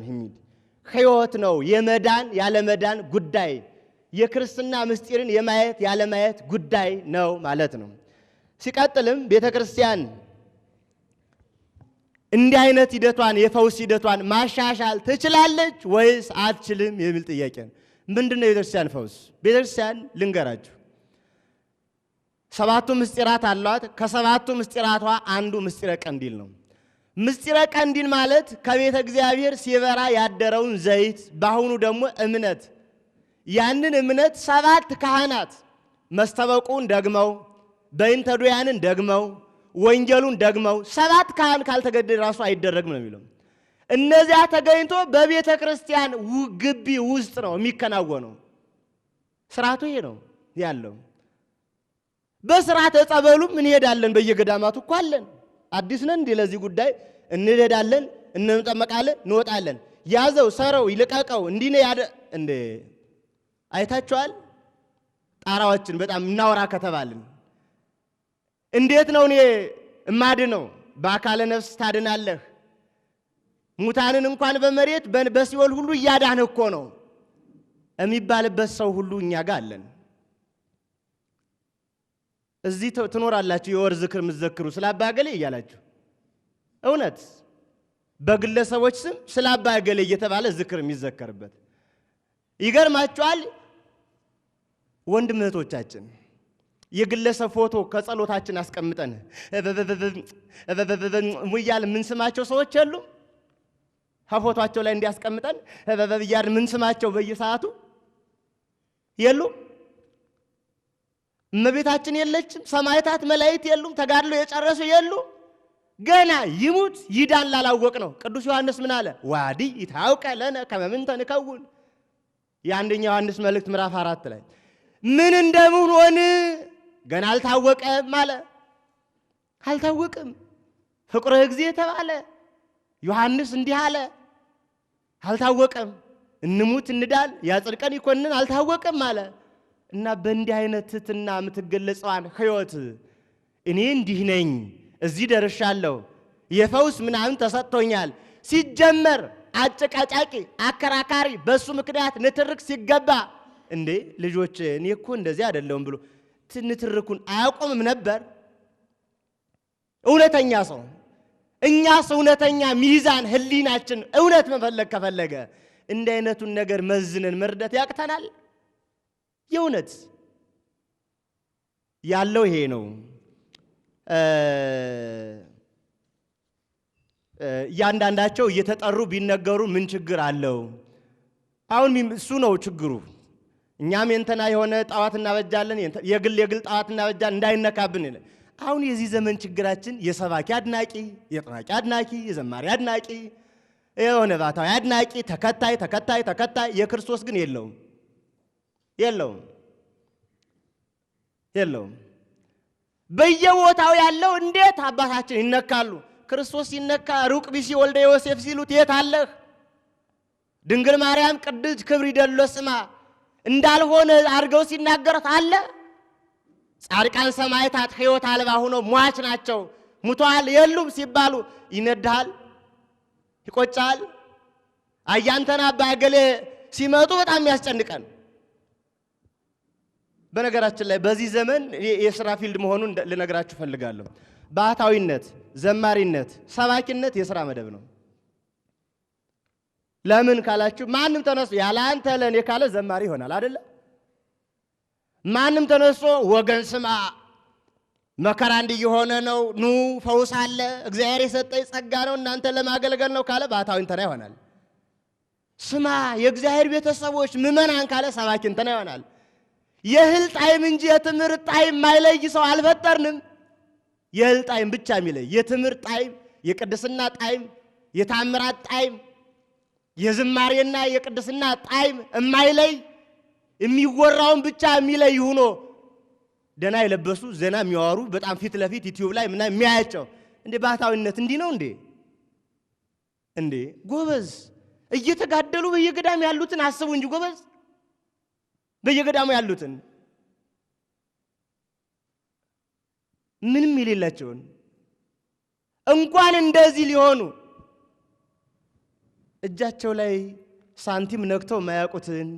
ሕይወት ነው። የመዳን ያለመዳን ጉዳይ፣ የክርስትና ምስጢርን የማየት ያለማየት ጉዳይ ነው ማለት ነው። ሲቀጥልም ቤተክርስቲያን እንዲህ አይነት ሂደቷን የፈውስ ሂደቷን ማሻሻል ትችላለች ወይስ አትችልም የሚል ጥያቄ ነው። ምንድነው የቤተክርስቲያን ፈውስ? ቤተክርስቲያን ልንገራችሁ፣ 7 ምስጢራት አሏት። ከ7 ምስጢራቷ አንዱ ምስጢረ ቀንዲል ነው። ምስጢረ ቀንዲል ማለት ከቤተ እግዚአብሔር ሲበራ ያደረውን ዘይት፣ በአሁኑ ደግሞ እምነት፣ ያንን እምነት 7 ካህናት መስተበቁን ደግመው፣ በይንተ ዱያንን ደግመው፣ ወንጌሉን ደግመው 7 ካህን ካልተገደለ ራሱ አይደረግም ነው የሚለው። እነዚያ ተገኝቶ በቤተ ክርስቲያን ግቢ ውስጥ ነው የሚከናወነው። ስርዓቱ ይሄ ነው ያለው። በስርዓተ ጸበሉም እንሄዳለን፣ በየገዳማቱ እኮ አለን። አዲስ ነን እንዴ? ለዚህ ጉዳይ እንሄዳለን፣ እንጠመቃለን፣ እንወጣለን። ያዘው ሰረው ይልቀቀው እንዲህ ነው እንዴ? አይታችኋል? ጣራዎችን በጣም እናወራ ከተባልን እንዴት ነው እኔ እማድነው? በአካለ ነፍስ ታድናለህ። ሙታንን እንኳን በመሬት በሲኦል ሁሉ እያዳንህ እኮ ነው የሚባልበት ሰው ሁሉ እኛ ጋር አለን። እዚህ ትኖራላችሁ፣ የወር ዝክር የምትዘክሩ ስለ አባ ገሌ እያላችሁ እውነት በግለሰቦች ስም ስለ አባ ገሌ እየተባለ ዝክር የሚዘከርበት ይገርማችኋል። ወንድም እህቶቻችን የግለሰብ ፎቶ ከጸሎታችን አስቀምጠን ሙያል ምን ስማቸው ሰዎች የሉ? ከፎቶአቸው ላይ እንዲያስቀምጠን በበብያር ምን ስማቸው በየሰዓቱ የሉ? እመቤታችን የለችም? ሰማዕታት መላእክት የሉም? ተጋድሎ የጨረሱ የሉ? ገና ይሙት ይዳን ላላወቅ ነው። ቅዱስ ዮሐንስ ምን አለ? ዋዲ ይታውቀ ለነ ከመ ምንተ ንከውን። የአንደኛ ዮሐንስ መልእክት ምዕራፍ 4 ላይ ምን እንደምንሆን ገና አልታወቀም አለ። አልታወቅም። ፍቁረ እግዚእ ተባለ። ዮሐንስ እንዲህ አለ፣ አልታወቀም። እንሙት እንዳል ያጽድቀን ይኮንን አልታወቀም አለ። እና በእንዲህ አይነት ትሕትና የምትገለጸዋን ሕይወት እኔ እንዲህ ነኝ፣ እዚህ ደርሻለሁ፣ የፈውስ ምናምን ተሰጥቶኛል ሲጀመር አጨቃጫቂ አከራካሪ በሱ ምክንያት ንትርክ ሲገባ እንዴ ልጆች እኔ እኮ እንደዚህ አይደለም ብሎ ንትርኩን አያቆምም ነበር። እውነተኛ ሰው እኛስ እውነተኛ ሚዛን ህሊናችን እውነት መፈለግ ከፈለገ እንዲህ አይነቱን ነገር መዝነን መርዳት ያቅተናል? የእውነት ያለው ይሄ ነው። እያንዳንዳቸው እየተጠሩ ቢነገሩ ምን ችግር አለው? አሁን እሱ ነው ችግሩ። እኛም የእንትና የሆነ ጣዖት እናበጃለን፣ የግል ጣዖት እናበጃለን እንዳይነካብን ይላል። አሁን የዚህ ዘመን ችግራችን የሰባኪ አድናቂ፣ የጥናቂ አድናቂ፣ የዘማሪ አድናቂ፣ የሆነ ባታዊ አድናቂ፣ ተከታይ የክርስቶስ ግን የለውም። በየቦታው ያለው እንዴት አባታችን ይነካሉ? ክርስቶስ ሲነካ ሩቅ ቢሲ ወልደ ዮሴፍ ሲሉት የት አለህ? ድንግል ማርያም ቅድስት ክብር ይደሎ ስማ እንዳልሆነ አድርገው ሲናገሩት አለ። ጻድቃን ሰማዕታት ሕይወት አልባ ሆነው ሟች ናቸው፣ ሙተዋል፣ የሉም ሲባሉ ይነድሃል፣ ይቆጫል። አያንተና አባ ገሌ ሲመጡ በጣም ያስጨንቀን። በነገራችን ላይ በዚህ ዘመን የሥራ ፊልድ መሆኑን ልነግራችሁ ፈልጋለሁ። ባህታዊነት፣ ዘማሪነት፣ ሰባኪነት የሥራ መደብ ነው። ለምን ካላችሁ ማንም ተነስቶ ያለ አንተ ለኔ ካለ ዘማሪ ይሆናል አይደለ? ማንም ተነስቶ ወገን ስማ መከራ እንዲሆነ ነው ኑ ፈውስ አለ እግዚአብሔር የሰጠኝ ጸጋ ነው እናንተ ለማገልገል ነው ካለ ባህታዊ እንተና ይሆናል። ስማ የእግዚአብሔር ቤተሰቦች ምዕመናን ካለ ሰባኪ እንተና ይሆናል። የእህል ጣዕም እንጂ የትምህርት ጣዕም ማይለይ ሰው አልፈጠርንም። የእህል ጣዕም ብቻ የሚለይ የትምህርት ጣዕም፣ የቅድስና ጣዕም፣ የታምራት ጣዕም፣ የዝማሬና የቅድስና ጣዕም የማይለይ የሚወራውን ብቻ የሚለይ ሆኖ ደና የለበሱ ዘና የሚያወሩ በጣም ፊት ለፊት ዩቲዩብ ላይ ምና የሚያያቸው እንዴ ባህታዊነት እንዲህ ነው እንዴ ጎበዝ እየተጋደሉ በየገዳሙ ያሉትን አስቡ እንጂ ጎበዝ በየገዳሙ ያሉትን ምንም የሌላቸውን እንኳን እንደዚህ ሊሆኑ እጃቸው ላይ ሳንቲም ነክተው ማያውቁትን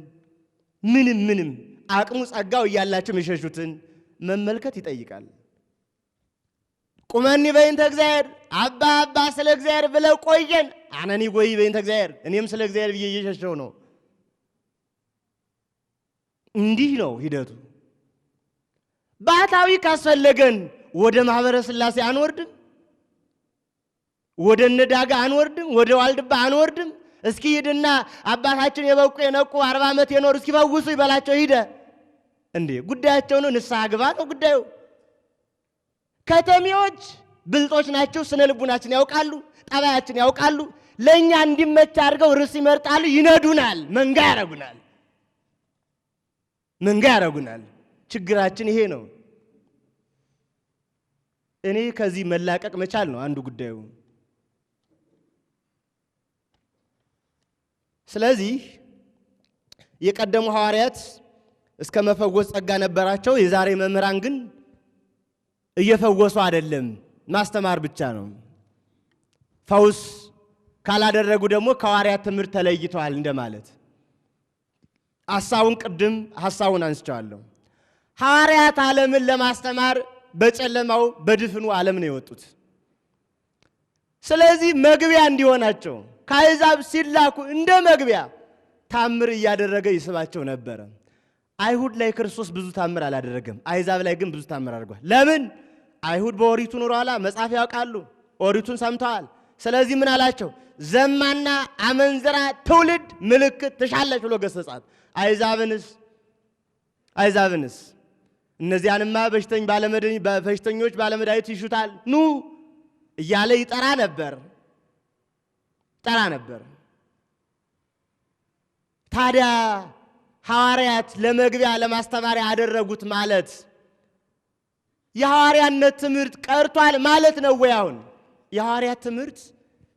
ምንም አቅሙ ጸጋው እያላቸው የሚሸሹትን መመልከት ይጠይቃል። ቁመኒ በእንተ እግዚአብሔር አባ ስለ እግዚአብሔር ብለው ቆየን አነኒ ጎይ በእንተ እግዚአብሔር እኔም ስለ እግዚአብሔር ብዬ እየሸሸው ነው። እንዲህ ነው ሂደቱ። ባህታዊ ካስፈለገን ወደ ማህበረ ሥላሴ አንወርድም፣ ወደ ነዳጋ አንወርድም፣ ወደ ዋልድባ አንወርድም። እስኪ ሂድና አባታችን የበቁ የነቁ 40 ዓመት የኖሩ እስኪ ፈውሱ ይበላቸው ሂደ እንዴ ጉዳያቸው ነው። ንስሐ ግባ ነው ጉዳዩ። ከተሜዎች ብልጦች ናቸው። ስነ ልቡናችን ያውቃሉ፣ ጠባያችን ያውቃሉ። ለኛ እንዲመች አድርገው ርዕስ ይመርጣሉ፣ ይነዱናል፣ መንጋ ያረጉናል። ችግራችን ይሄ ነው። እኔ ከዚህ መላቀቅ መቻል ነው አንዱ ጉዳዩ። ስለዚህ የቀደሙ ሐዋርያት እስከ መፈወስ ጸጋ ነበራቸው። የዛሬ መምህራን ግን እየፈወሱ አይደለም፣ ማስተማር ብቻ ነው። ፈውስ ካላደረጉ ደግሞ ከሐዋርያት ትምህርት ተለይተዋል እንደማለት። ሐሳቡን አንስቻለሁ። ሐዋርያት ዓለምን ለማስተማር በጨለማው በድፍኑ ዓለም ነው የወጡት። ስለዚህ መግቢያ እንዲሆናቸው ከአሕዛብ ሲላኩ እንደ መግቢያ ታምር እያደረገ ይስባቸው ነበረ። አይሁድ ላይ ክርስቶስ ብዙ ታምር አላደረገም። አሕዛብ ላይ ግን ብዙ ታምር አድርጓል። ለምን? አይሁድ በኦሪቱ ኑረዋል፣ መጽሐፍ ያውቃሉ፣ ኦሪቱን ሰምተዋል። ስለዚህ ምን አላቸው? ዘማና አመንዝራ ትውልድ ምልክት ትሻለች ብሎ ገሰጻት። አሕዛብንስ እነዚያንማ በሽተኞች ባለመድኃኒት ይሹታል ኑ እያለ ይጠራ ነበር። ታዲያ ሐዋርያት ለመግቢያ ለማስተማሪያ ያደረጉት ማለት የሐዋርያነት ትምህርት ቀርቷል ማለት ነው ወይ? አሁን የሐዋርያት ትምህርት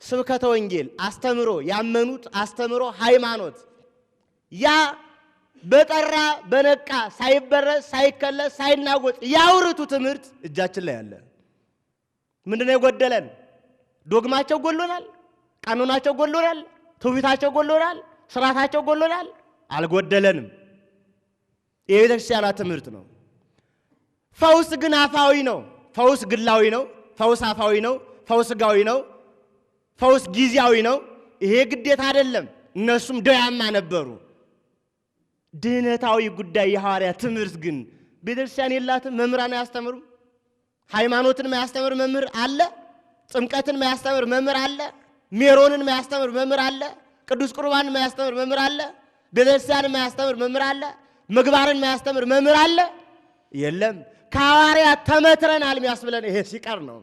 ስብከተ ወንጌል አስተምሮ ያመኑት አስተምሮ ሃይማኖት ያ በጠራ በነቃ ሳይበረስ ሳይከለስ ሳይናወጥ ያውርቱ ትምህርት እጃችን ላይ አለ። ምንድነው የጎደለን? ዶግማቸው ጎሎናል፣ ቀኖናቸው ጎሎናል፣ ትውፊታቸው ጎሎናል፣ ስርዓታቸው ጎሎናል። አልጎደለንም። የቤተ ክርስቲያኗ ትምህርት ነው። ፈውስ ግን አፋዊ ነው። ፈውስ ግላዊ ነው። ፈውስ አፋዊ ነው። ፈውስ ስጋዊ ነው። ፈውስ ጊዜያዊ ነው። ይሄ ግዴታ አይደለም። እነሱም ደያማ ነበሩ። ድህነታዊ ጉዳይ የሐዋርያት ትምህርት ግን ቤተክርስቲያን የላትም። መምህራን አያስተምሩም። ሃይማኖትን ማያስተምር መምህር አለ። ጥምቀትን ማያስተምር መምህር አለ። ሜሮንን ማያስተምር መምህር አለ። ቅዱስ ቁርባንን ማያስተምር መምህር አለ። ቤተክርስቲያንን ማያስተምር መምህር አለ። ምግባርን ማያስተምር መምህር አለ? የለም። ከሐዋርያት ተመትረናል የሚያስብለን ይሄ ሲቀር ነው።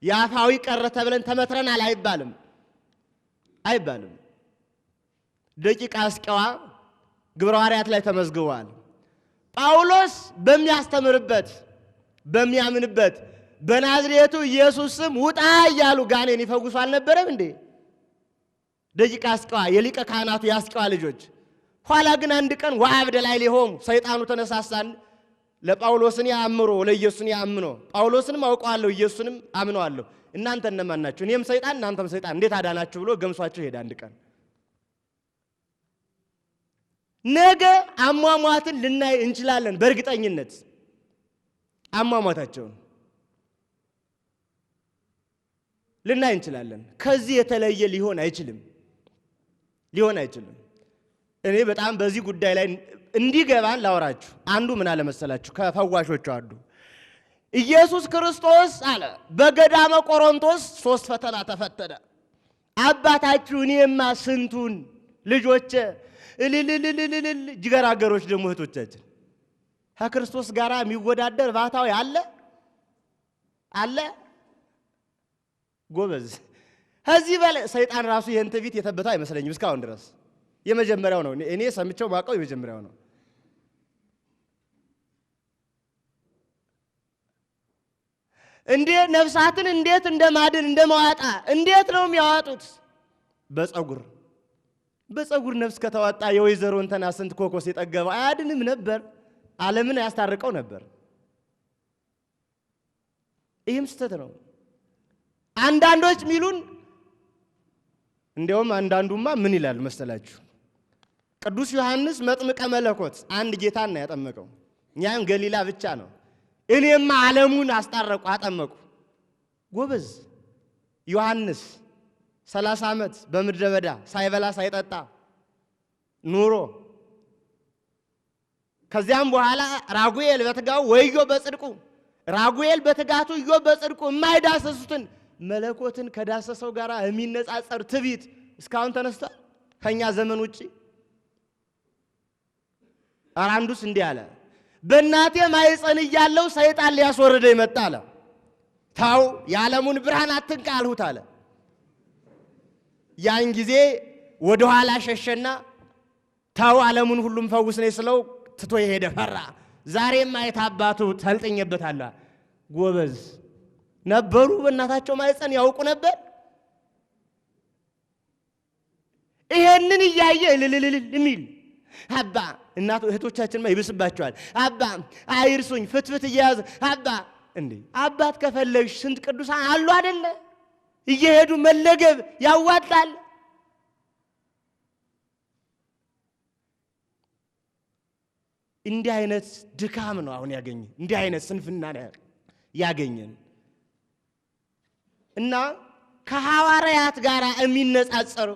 የአፋዊ ቀረ ተብለን ተመትረናል አይባልም። ደቂቀ አስቄዋ ግብረ ሐዋርያት ላይ ተመዝግቧል። ጳውሎስ በሚያስተምርበት በሚያምንበት በናዝሬቱ ኢየሱስ ስም ውጣ እያሉ ጋኔን ይፈውሱ አልነበረም እንዴ? ደቂቀ አስቄዋ የሊቀ ካህናቱ የአስቄዋ ልጆች። ኋላ ግን አንድ ቀን ወአብደ ላዕሌሆሙ ሰይጣኑ ተነሳሳን። ለጳውሎስን ያምሮ ለኢየሱስን ያምኖ ጳውሎስንም አውቀዋለሁ ኢየሱስንም አምነዋለሁ። እናንተ እነማን ናችሁ? እኔም ሰይጣን እናንተም ሰይጣን እንዴት አዳናችሁ ብሎ ገምሷቸው ሄደ። አንድ ቀን ነገ አሟሟትን ልናይ እንችላለን። በእርግጠኝነት አሟሟታቸውን ልናይ እንችላለን። ከዚህ የተለየ ሊሆን አይችልም። እኔ በጣም በዚህ ጉዳይ ላይ እንዲገባን ላወራችሁ። አንዱ ምን አለ መሰላችሁ? ከፈዋሾቹ አንዱ ኢየሱስ ክርስቶስ አለ በገዳመ ቆሮንቶስ 3 ፈተና ተፈተነ። አባታችሁ እኔማ ስንቱን ልጆቼ እልልልልልል ጅገራገሮች ደግሞ እህቶቻችን ከክርስቶስ ጋር የሚወዳደር ባታዊ አለ ጎበዝ። ከዚህ በላይ ሰይጣን ራሱ ይህን ትዕቢት የተበታው አይመስለኝም እስካሁን ድረስ። የመጀመሪያው ነው። እኔ ሰምቼው ማውቀው የመጀመሪያው ነው። እንዴ ነፍሳትን እንዴት እንደማድን እንደማዋጣ እንዴት ነው የሚያዋጡት? በፀጉር ነፍስ ከተዋጣ የወይዘሮ እንትና ስንት ኮኮስ የጠገበው አያድንም ነበር፣ ዓለምን ያስታርቀው ነበር። ይህም ስተት ነው። አንዳንዶች ሚሉን እንደውም አንዳንዱማ ምን ይላል መሰላችሁ? ቅዱስ ዮሐንስ መጥምቀ መለኮት አንድ ጌታን ነው ያጠመቀው፣ እኛም ገሊላ ብቻ ነው። እኔማ ዓለሙን አስታረቁ አጠመቁ። ጎበዝ ዮሐንስ 30 ዓመት በምድረ በዳ ሳይበላ ሳይጠጣ ኑሮ ከዚያም በኋላ ራጉኤል በትጋው ወዮ በጽድቁ ራጉኤል በትጋቱ ወዮ በጽድቁ የማይዳሰሱትን መለኮትን ከዳሰሰው ጋር የሚነጻጸር ትዕቢት እስካሁን ተነስቷል ከኛ ዘመን ውጪ። አራንዱስ እንዲህ አለ፣ በእናቴ ማይጸን እያለው ሰይጣን ሊያስወርደኝ መጣ አለ። ታው የዓለሙን ብርሃን አትንካ አልሁት አለ። ያን ጊዜ ወደ ኋላ ሸሸና ታው ዓለሙን ሁሉም ፈውስ ነኝ ስለው ትቶ የሄደ ፈራ። ዛሬም ማየት አባቱ ተልጠኝበታለሁ። ጎበዝ ነበሩ። በእናታቸው ማይጸን ያውቁ ነበር። ይሄንን እያየ እልልልል የሚል አባ እናቱ እህቶቻችንማ ይብስባቸዋል። አባ አይርሱኝ ፍትፍት እየያዘ አባ እንዴ አባት ከፈለግሽ ስንት ቅዱሳን አሉ አይደለ? እየሄዱ መለገብ ያዋጣል። እንዲህ አይነት ድካም ነው አሁን ያገኘ፣ እንዲህ አይነት ስንፍና ነው ያገኘን እና ከሐዋርያት ጋር የሚነጻጸሩ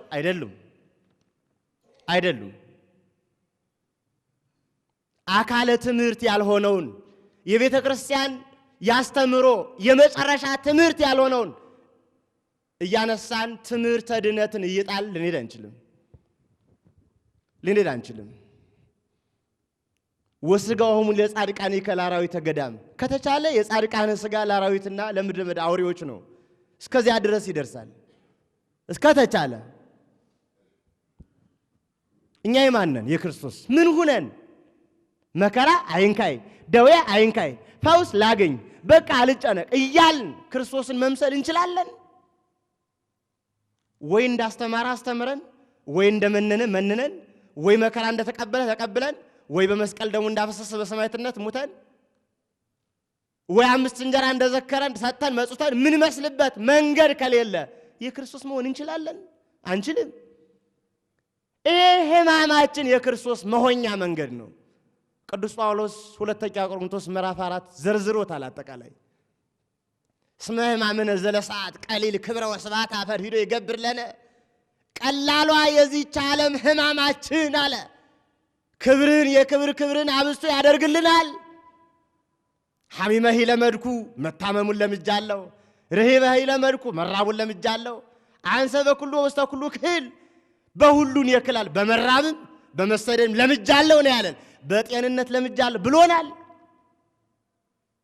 አይደሉም። አካለ ትምህርት ያልሆነውን የቤተ ክርስቲያን ያስተምሮ የመጨረሻ ትምህርት ያልሆነውን እያነሳን ትምህርተ ድነትን እየጣል ልንሄድ አንችልም። ወስጋውም ለጻድቃን ከላራዊት ገዳም ከተቻለ የጻድቃን ስጋ ላራዊትና ለምድረ በዳ አውሬዎች ነው። እስከዚያ ድረስ ይደርሳል። እስከተቻለ እኛ የማነን? የክርስቶስ ምን ሁነን? መከራ አይንካይ፣ ደዌ አይንካይ፣ ፈውስ ላገኝ፣ በቃ አልጨነቅ እያልን ክርስቶስን መምሰል እንችላለን ወይ? እንዳስተማረ አስተምረን፣ ወይ እንደመነነ መንነን፣ ወይ መከራ እንደተቀበለ ተቀብለን፣ ወይ በመስቀል ደሙ እንዳፈሰሰ በሰማዕትነት ሙተን፣ ወይ 5 እንጀራ እንደዘከረን ሰጥተን መጽውተን ምን መስልበት መንገድ ከሌለ የክርስቶስ መሆን እንችላለን? አንችልም። ይሄ ሕማማችን የክርስቶስ መሆኛ መንገድ ነው። ቅዱስ ጳውሎስ ሁለተኛ ቆሮንቶስ ምዕራፍ 4 ዘርዝሮታል። አጠቃላይ እስመ ሕማምነ ዘለሰዓት ቀሊል ክብረ ወስብሐት አፈር ሂዶ ይገብር ለነ፣ ቀላሏ የዚህች ዓለም ሕማማችን አለ የክብር ክብርን አብስቶ ያደርግልናል። ሐሚመሂ ለመድኩ መታመሙን ለምጃለሁ፣ ርሂበሂ ለመድኩ መራቡን ለምጃለሁ። አንሰ በኩሉ ወስተ ኩሉ ክህል በሁሉን ይክላል፣ በመራብም በመሰደድም ለምጃለሁ ነው ያለን። በጤንነት ለምጃለሁ ብሎናል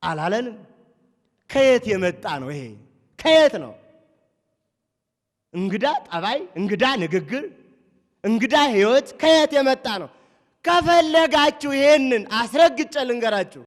አላለንም? ከየት የመጣ ነው ይሄ? ከየት ነው? እንግዳ ጠባይ፣ እንግዳ ንግግር፣ እንግዳ ሕይወት ከየት የመጣ ነው? ከፈለጋችሁ ይሄንን አስረግጬ ልንገራችሁ።